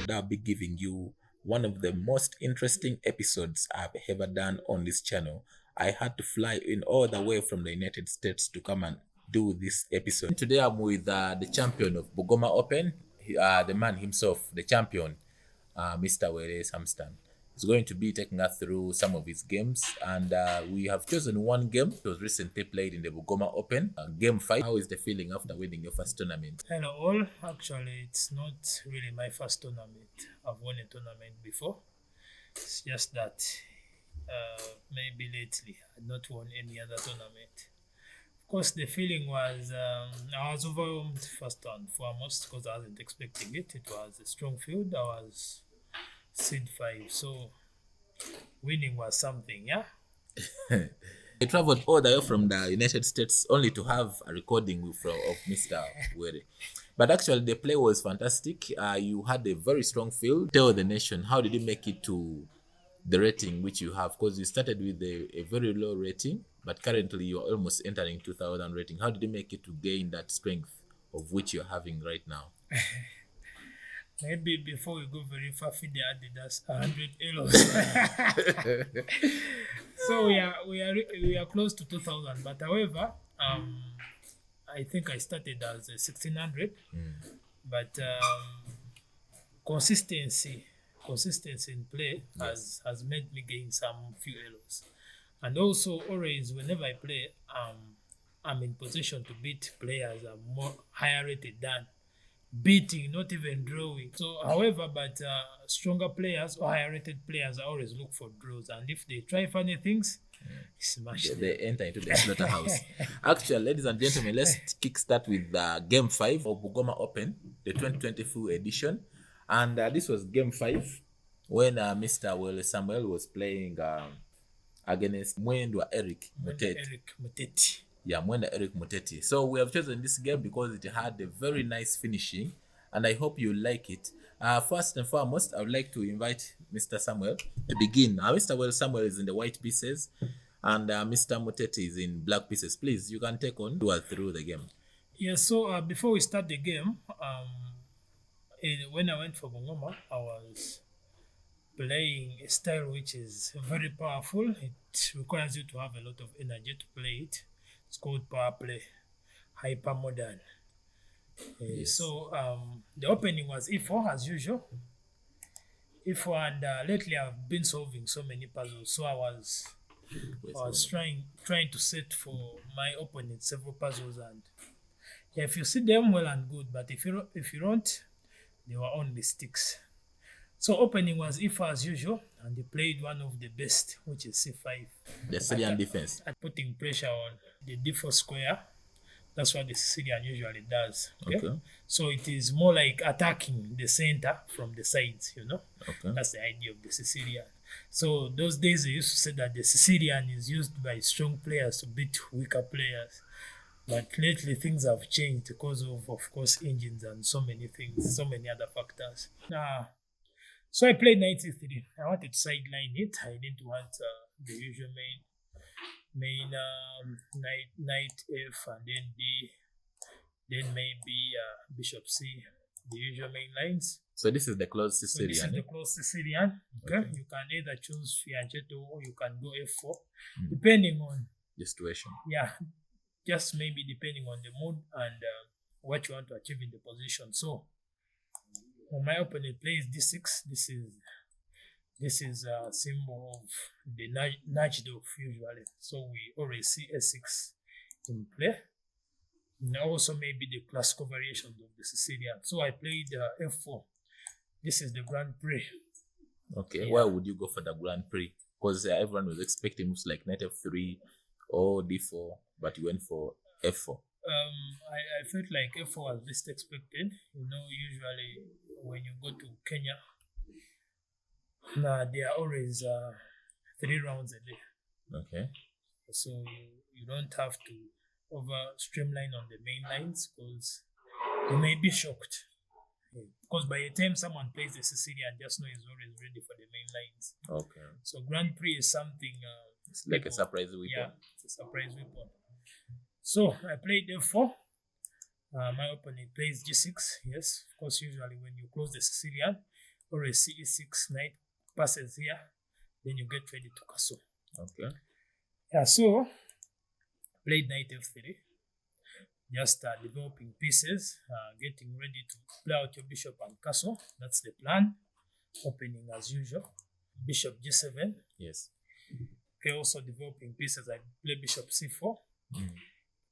episode, I'll be giving you one of the most interesting episodes I've ever done on this channel. I had to fly in all the way from the United States to come and do this episode. Today I'm with the champion of Bungoma Open, the man himself, the champion, Mr. Were Samstan. He's going to be taking us through some of his games, and we have chosen one game that was recently played in the Bungoma Open, game 5. How is the feeling after winning your first tournament? Hello all. Actually, it's not really my first tournament. I've won a tournament before. It's just that maybe lately I've not won any other tournament. Of course, the feeling was I was overwhelmed first and foremost because I wasn't expecting it. It was a strong field. I was seed 5, so winning was something, yeah. I traveled all the way from the United States only to have a recording of Mr. Were. But actually, the play was fantastic. You had a very strong field. Tell the nation, how did you make it to the rating which you have? Because you started with a very low rating, but currently you're almost entering 2000 rating. How did you make it to gain that strength of which you're having right now? Maybe before we go very far, they added us 100 euros. So we are close to 2000. But however, I think I started as a 1600. But consistency in play has made me gain some few euros. And also always whenever I play, I'm in position to beat players that are more higher rated than beating, not even drawing. So however, but stronger players or higher rated players always look for draws, and if they try funny things, smash them. They enter into the slaughterhouse. Actually, ladies and gentlemen, let's kickstart with game 5 of Bungoma Open, the 2024 edition. And this was game 5 when Mr. Were Samuel was playing against Mwendwa Muteti. Yeah, Mwendwa Muteti. So we have chosen this game because it had a very nice finishing, and I hope you like it. First and foremost, I would like to invite Mr. Samuel to begin. Mr. Were Samuel is in the white pieces, and Mr. Muteti is in black pieces. Please, you can take on through the game. Yes, so before we start the game, when I went for Bungoma, I was playing a style which is very powerful. It requires you to have a lot of energy to play it. It's called power play, hyper modern. Yes. So the opening was E4 as usual. E4, and lately I've been solving so many puzzles. So I was trying to set for my opponent several puzzles, and if you see them, well and good. But if you don't, they were only sticks. So opening was E4 as usual, and they played one of the best, which is C5. The Sicilian defense. At putting pressure on the D4 square. That's what the Sicilian usually does. Okay? So it is more like attacking the center from the sides, Okay. That's the idea of the Sicilian. So those days they used to say that the Sicilian is used by strong players to beat weaker players. But lately things have changed because of course, engines and so many things, so many other factors. So I played knight c3. I wanted to sideline it. I didn't want the usual main knight f and then b, then maybe bishop c, the usual main lines. So this is the closed Sicilian. So this is the closed Sicilian. Okay. You can either choose fianchetto or you can go f4, depending on the situation. Yeah, just maybe depending on the mood and what you want to achieve in the position. So when my opponent plays d6, this is a symbol of the nudged off usually. So we always see s6 in play. And also maybe the classical variations of the Sicilian. So I played f4. This is the Grand Prix. Okay, yeah. Why would you go for the Grand Prix? Because everyone was expecting moves like knight f3 or d4, but you went for f4. I felt like f4 was least expected. Usually when you go to Kenya, there are always 3 rounds a day. Okay. So you don't have to over streamline on the main lines because you may be shocked. Because by the time someone plays the Sicilian, just know he's always ready for the main lines. Okay. So Grand Prix is something... it's like a surprise weapon. Yeah, it's a surprise weapon. So I played f4. My opponent plays g6. Yes, of course, usually when you close the Sicilian, always e6, knight passes here, then you get ready to castle. Okay. Yeah, so played knight f3, just developing pieces, getting ready to play out your bishop and castle. That's the plan. Opening as usual. Bishop g7. Yes. Okay, also developing pieces. I play bishop c4.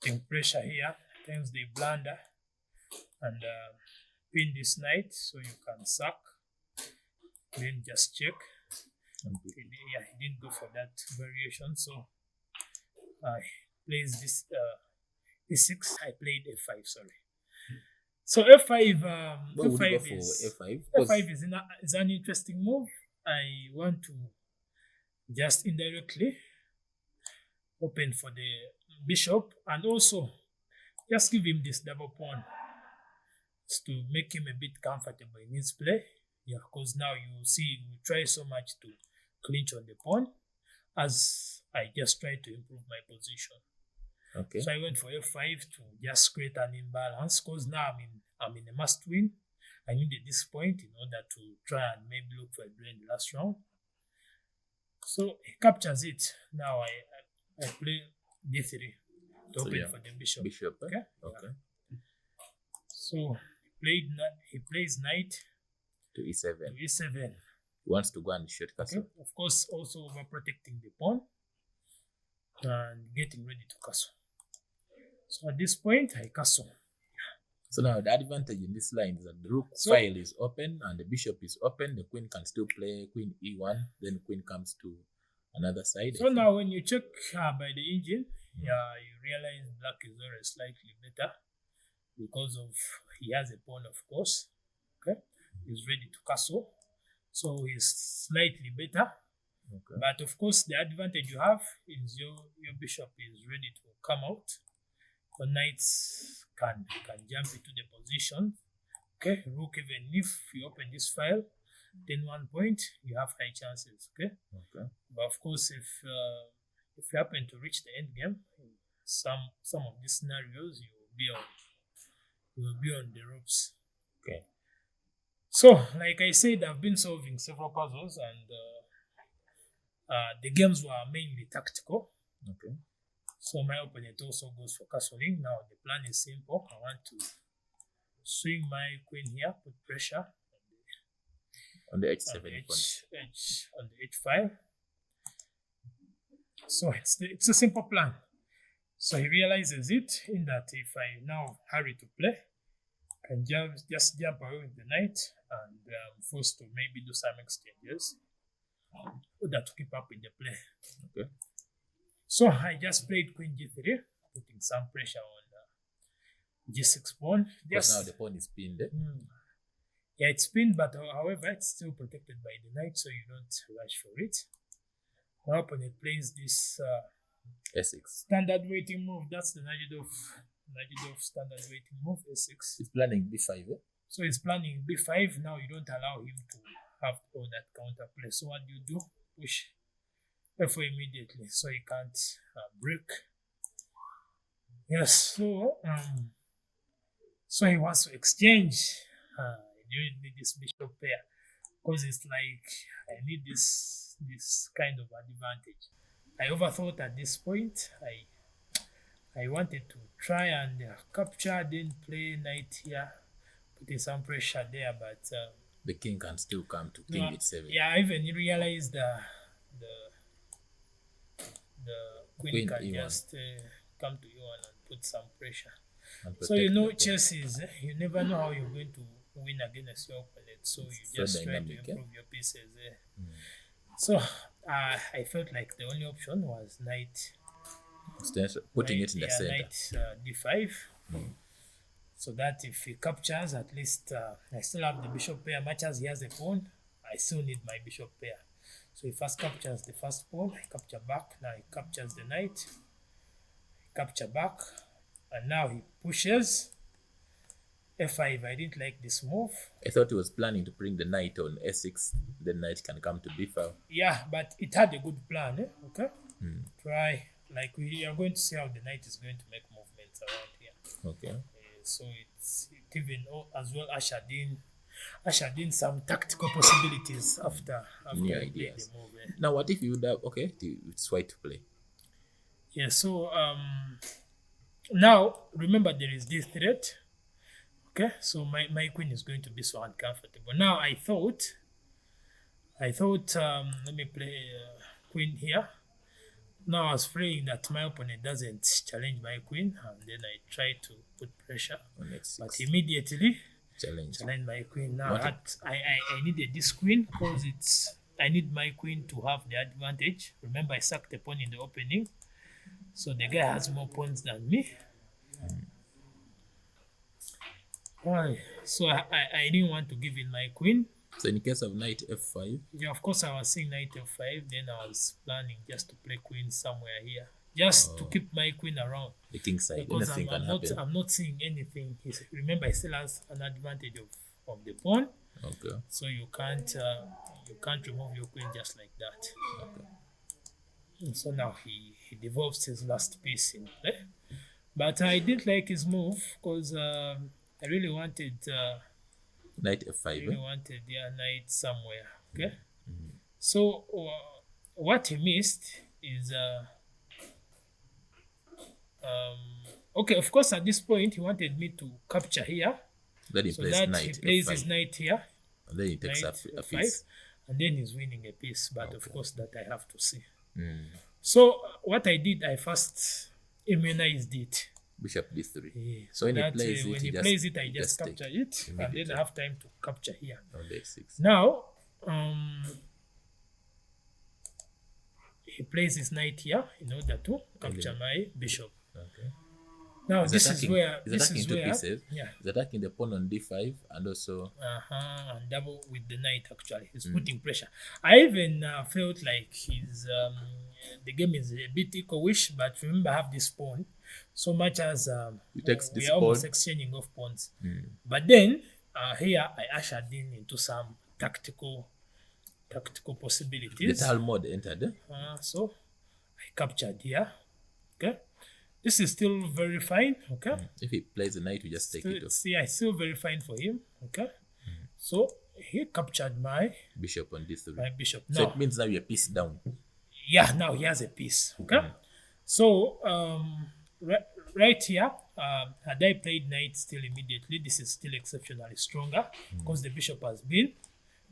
Putting pressure here. Times they blunder and pin this knight so you can sack. Then just check. Yeah, he didn't go for that variation, so I plays this e6. I played f5. Sorry. So f5. What would you go f5 for is f5? f5 is an interesting move. I want to just indirectly open for the bishop and also just give him this double pawn to make him a bit comfortable in his play. Yeah, because now you see we try so much to clinch on the pawn as I just try to improve my position. Okay. So I went for f5 to just create an imbalance because now I'm in a must win. I needed this point in order to try and maybe look for a draw in the last round. So he captures it. Now I play d3 to open for the bishop. Bishop. Okay. Okay. Yeah. So he plays knight To e7. to e7. He wants to go and shoot castle. Okay. Of course, also overprotecting the pawn and getting ready to castle. So at this point, I castle. So now the advantage in this line is that the rook file is open and the bishop is open. The queen can still play queen e1. Then queen comes to another side. So now when you check by the engine, you realize black is always slightly better because of he has a pawn, of course. Okay, he's ready to castle, so he's slightly better. Okay. But of course, the advantage you have is your bishop is ready to come out. The knights can jump into the position. Okay, rook, even if you open this file, then 1 point, you have high chances. Okay. But of course, if you happen to reach the end game, some of these scenarios you will be on the ropes. Okay. So, like I said, I've been solving several puzzles, and the games were mainly tactical. Okay. So my opponent also goes for castling. Now the plan is simple. I want to swing my queen here, put pressure on the h7 on the h5. So it's a simple plan. So he realizes it in that if I now hurry to play, I can just jump away with the knight and I'm forced to maybe do some exchanges in order to keep up with the play. Okay. So I just played queen g3, putting some pressure on g6 pawn. Because now the pawn is pinned. Yeah, it's pinned, but however, it's still protected by the knight, so you don't rush for it. My opponent plays this s6 standard waiting move. That's the Najidov standard waiting move, s6. He's planning b5. So he's planning b5. Now you don't allow him to have all that counter play. So what do? Push f4 immediately, so he can't break. Yes, so he wants to exchange. You need this bishop pair because it's like I need this kind of advantage. I overthought at this point. I wanted to try and capture, then play knight here, putting some pressure there, but the king can still come to king h7. Yeah, I even realized the queen can E1. Just come to e1 and put some pressure. So chess is you never know how you're going to win against your opponent. So you just try to improve your pieces. So I felt like the only option was knight. Putting it in the center. Knight d5. So that if he captures, at least I still have the bishop pair. Much as he has a pawn, I still need my bishop pair. So he first captures the first pawn, I capture back, now he captures the knight, I capture back, and now he pushes f5. I didn't like this move. I thought he was planning to bring the knight on s6, the knight can come to b5. Yeah, but it had a good plan, okay? Try, like we are going to see how the knight is going to make movements around here. Okay. So it even as well ushered in ushered in some tactical possibilities after New he played ideas. the move. Now, what if you would have, okay, it's white to play. Yeah, so now remember there is this threat. Okay, so my queen is going to be so uncomfortable. Now I thought let me play queen here. Now I was praying that my opponent doesn't challenge my queen, and then I try to put pressure, but immediately challenge my queen. Now I needed this queen because I need my queen to have the advantage. Remember, I sacked a pawn in the opening, so the guy has more pawns than me. Why? So I didn't want to give in my queen. So in case of knight f5, yeah, of course I was saying knight f5. Then I was planning just to play queen somewhere here, just to keep my queen around the king side, because anything can happen. I'm not seeing anything. Remember, he still has an advantage of the pawn. Okay. So you can't remove your queen just like that. Okay. And so now he develops his last piece in play, but I didn't like his move because I really wanted knight f5. wanted knight somewhere. Okay. So what he missed is okay. Of course, at this point he wanted me to capture here. Then he So plays that knight he plays f5. his knight here, And then he takes knight a f5, piece. and then he's winning a piece. But of course, that I have to see. Mm. So what I did, I first immunized it. Bishop d3. Yeah. So when that, he plays it, I just capture it, and then I have time to capture here. On d6. Now, he plays his knight here in order to capture my bishop. Okay. Now this is where pieces. Yeah. He's attacking the pawn on d5 and also and double with the knight. Actually, he's putting pressure. I even felt like the game is a bit equal-ish, but remember, I have this pawn. So much as we are almost exchanging off pawns, but then here I ushered into some tactical possibilities. the Tal mode entered. So I captured here. Okay. This is still very fine, okay? If he plays the knight, we just take it off. See, I still very fine for him, okay? So he captured my bishop on d3. My bishop. So it means now you're piece down. Yeah, now he has a piece, okay? So right here, had I played knight still immediately, this is still exceptionally stronger because the bishop has been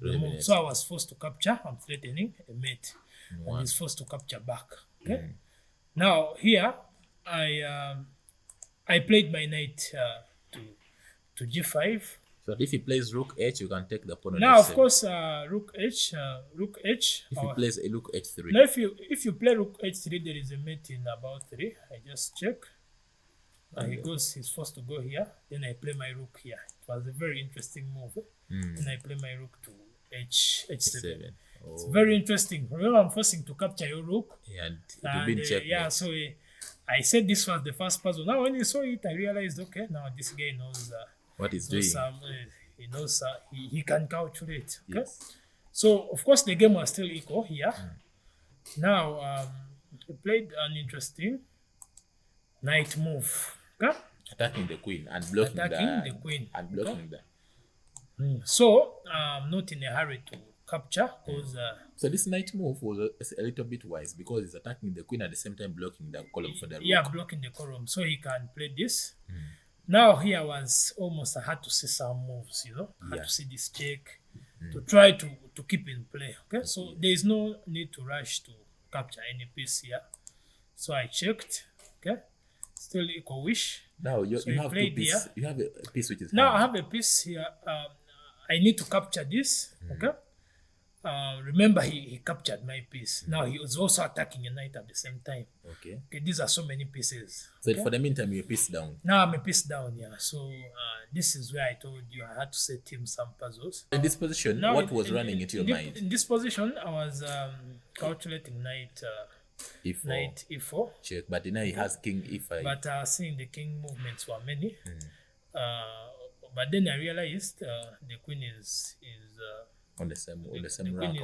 removed. So I was forced to capture. I'm threatening a mate, and he's forced to capture back. Okay. Now here, I played my knight to g5. So if he plays rook h, you can take the pawn on now, f7. of course, rook h. If he plays a rook h3. Now, if you play rook h3, there is a mate in about 3. I just check. He's forced to go here. Then I play my rook here. It was a very interesting move. Then I play my rook to h7. It's very interesting. Remember, I'm forcing to capture your rook. Yeah, and it will be in checkmate. Yeah, so I said this was the first puzzle. Now, when you saw it, I realized, okay, now this guy knows what he's doing. He knows he can calculate. Okay, yes. So of course the game was still equal here. Now he played an interesting knight move. Okay, attacking the queen and blocking the queen and blocking that. So I'm not in a hurry to capture because. So this knight move was a little bit wise because he's attacking the queen at the same time blocking the column for the rook. Yeah, blocking the column, so he can play this. Now here was almost I had to see some moves, I had to see this check to try to keep in play. Okay, so there is no need to rush to capture any piece here. So I checked. Okay, still equal-ish. Now you have two pieces. You have a piece which is now I have a piece here. I need to capture this. Okay. Remember, he captured my piece. Now he was also attacking a knight at the same time. Okay, these are so many pieces. So for the meantime, you're piece down. Now I'm a piece down, yeah. So this is where I told you I had to set him some puzzles. In this position, now, what was running into your mind? In this position, I was calculating knight e4. Knight e4. Check, but now he has king e5. But seeing the king movements were many. But then I realized the queen is on the same rank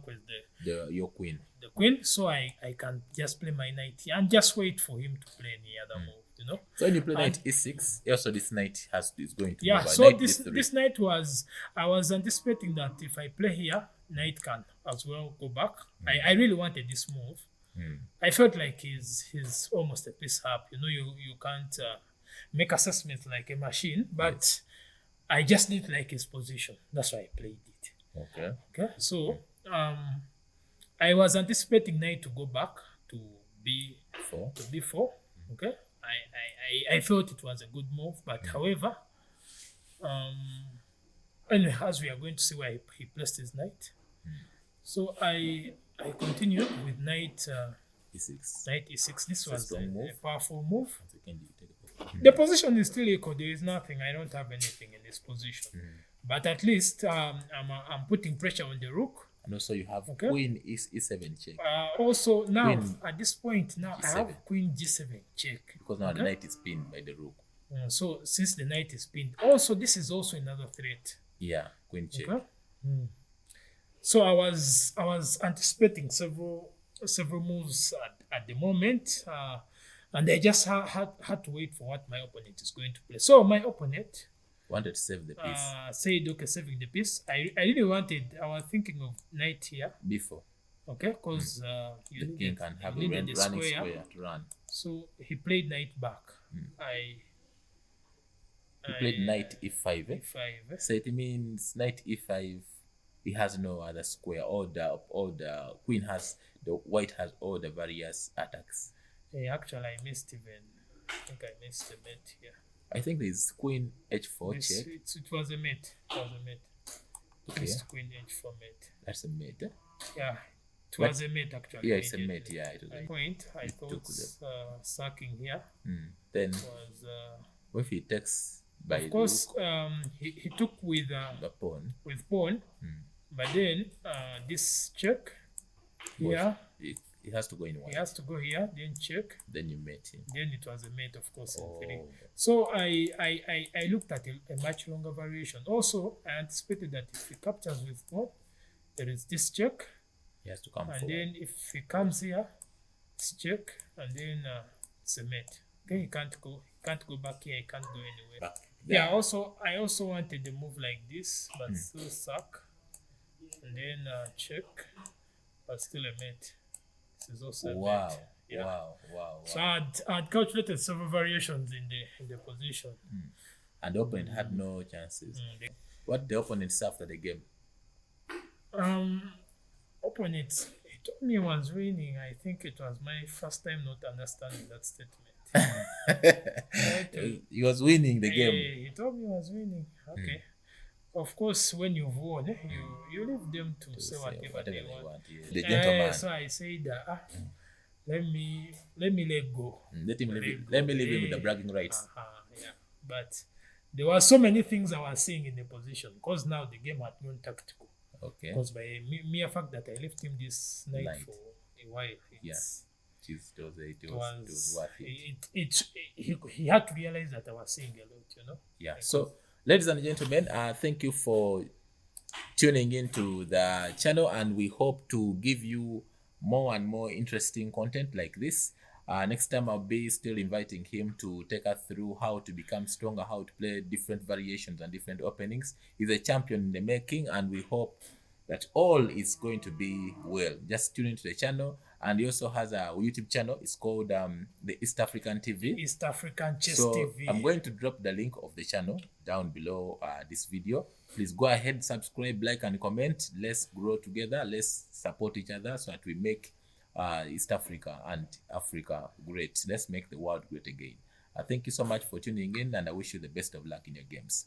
with your queen. The queen, so I can just play my knight here and just wait for him to play any other move. you know. So when you play knight e6, also this knight is going to Yeah, move. so Knight this d3. this knight was, I was anticipating that if I play here, knight can as well go back. I really wanted this move. I felt like he's almost a piece up. You know, you can't make assessments like a machine, but I just didn't like his position. That's why I played it. Okay. Okay, so I was anticipating knight to go back to Four. b4. Okay, I felt it was a good move, but however, anyway, as we are going to see where he placed his knight, so I continued with knight e6. knight e6. This was strong move. a powerful move. Second, you take a The position is still equal. There is nothing. I don't have anything in this position, but at least I'm putting pressure on the rook. And also you have queen e7 check. Also now Queen at this point now I have g7. queen g7 check. Because now the knight is pinned by the rook. So since the knight is pinned, also this is also another threat. Yeah, queen check. Okay. So I was anticipating several moves at the moment, and I just had to wait for what my opponent is going to play. So my opponent Wanted to save the piece. said, okay, saving the piece. I really wanted. I was thinking of knight here. Before. Okay, because the king can have a running square to run. So he played knight back. He played knight e5. e5. So it means knight e5. He has no other square. All the queen has, the white has all the various attacks. Actually, I missed even. I think I missed a mate here. I think there's queen h4 check. It was a mate. It was a mate. Okay. Queen h4 mate. That's a mate. Eh? Yeah. It was a mate actually. Yeah, it's a mate. Yeah, it was a point. I thought sacking here then was. If he takes by of course, he took with the pawn. With pawn, but then this check here. He has to go in white. He has to go here, then check. Then you mate him. Then it was a mate, of course, in 3. So I looked at a much longer variation. Also, I anticipated that if he captures with pawn, there is this check. He has to come and forward. Then if he comes here, it's check, and then it's a mate. Okay, he can't go back here. He can't go anywhere. Back. Yeah. I also wanted a move like this, but still sack, and then check, but still a mate. This is also a mate. Yeah. Wow. So I'd calculated several variations in the position. And the opponent had no chances. What the opponent said after the game? Opponent, he told me he was winning. I think it was my first time not understanding that statement. He was winning the game. He told me he was winning. Okay. Of course, when you've won, you leave them to say whatever they want. Yeah. The gentleman. So I said, let me let go. Let me leave him with the bragging rights. Yeah. But there were so many things I was seeing in the position because now the game had gone tactical. Okay. Because by mere fact that I left him this night for a while, it was worth it. He had to realize that I was seeing a lot, you know. Yeah. So, ladies and gentlemen, thank you for tuning into the channel, and we hope to give you more and more interesting content like this. Next time I'll be still inviting him to take us through how to become stronger, how to play different variations and different openings. He's a champion in the making, and we hope that all is going to be well. Just tune into the channel, and he also has a YouTube channel. It's called the East African TV. East African Chess so TV. I'm going to drop the link of the channel down below this video. Please go ahead, subscribe, like, and comment. Let's grow together. Let's support each other so that we make East Africa and Africa great. Let's make the world great again. Thank you so much for tuning in, and I wish you the best of luck in your games.